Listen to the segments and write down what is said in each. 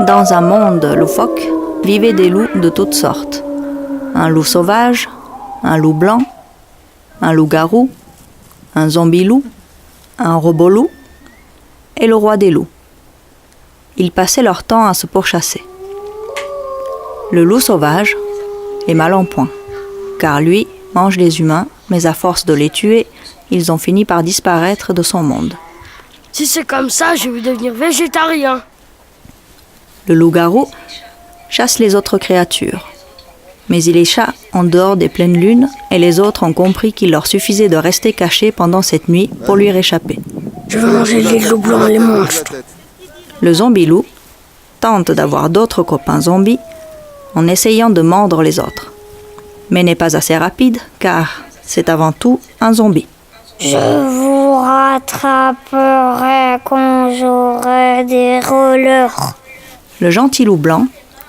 Dans un monde loufoque, vivaient des loups de toutes sortes. Un loup sauvage, un loup blanc, un loup-garou, un zombie-loup, un robot-loup et le roi des loups. Ils passaient leur temps à se pourchasser. Le loup sauvage est mal en point, car lui mange les humains, mais à force de les tuer, ils ont fini par disparaître de son monde. Si c'est comme ça, je vais devenir végétarien. Le loup-garou chasse les autres créatures. Mais il est chat en dehors des pleines lunes et les autres ont compris qu'il leur suffisait de rester cachés pendant cette nuit pour lui réchapper. Je veux manger les loups blancs, les monstres. Le zombie-loup tente d'avoir d'autres copains zombies en essayant de mordre les autres. Mais n'est pas assez rapide car c'est avant tout un zombie. Je vous rattraperai quand j'aurai des rollers. Le gentil loup blanc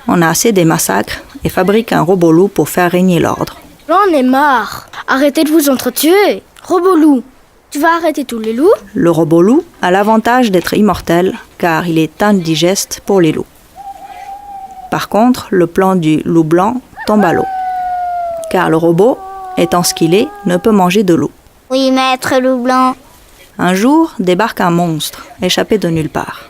en a assez des massacres et fabrique un robot-loup pour faire régner l'ordre. J'en ai marre. Arrêtez de vous entretuer. Robot-loup, tu vas arrêter tous les loups? Le robot-loup a l'avantage d'être immortel car il est indigeste pour les loups. Par contre, le plan du loup blanc tombe à l'eau. Car le robot, étant ce qu'il est, ne peut manger de loup. Oui, maître loup blanc. Un jour, débarque un monstre, échappé de nulle part.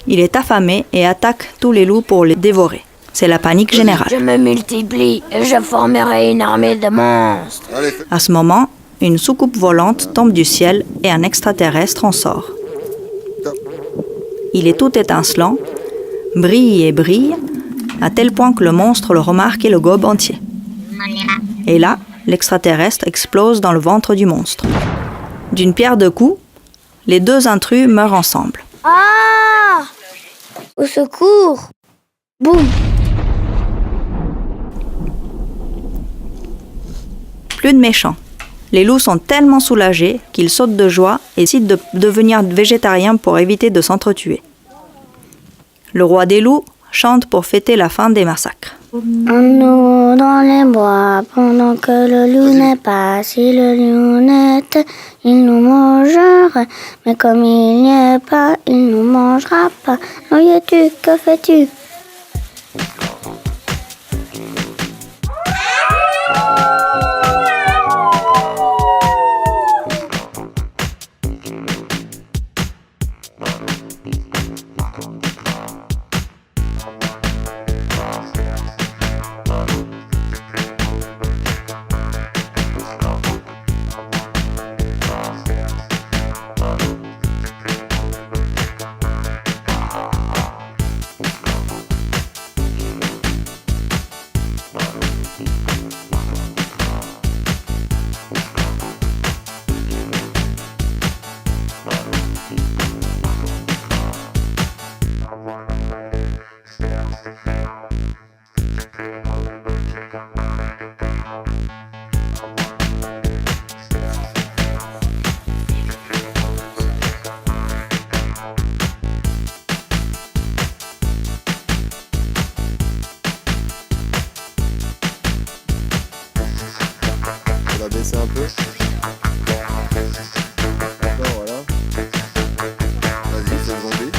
Il est affamé et attaque tous les loups pour les dévorer. C'est la panique générale. Je me multiplie et je formerai une armée de monstres. À ce moment, une soucoupe volante tombe du ciel et un extraterrestre en sort. Il est tout étincelant, brille et brille, à tel point que le monstre le remarque et le gobe entier. Et là, l'extraterrestre explose dans le ventre du monstre. D'une pierre deux coups, les deux intrus meurent ensemble. Ah! Au secours! Boum! Plus de méchants. Les loups sont tellement soulagés qu'ils sautent de joie et décident de devenir végétariens pour éviter de s'entretuer. Le roi des loups chante pour fêter la fin des massacres. Nous dans les bois, pendant que le loup n'est pas, si le loup était, il nous mangerait. Mais comme il n'y est pas, il nous mangera pas. Noyais-tu, que fais-tu? On va baisser un peu. D'accord, voilà. Vas-y, c'est le zombie.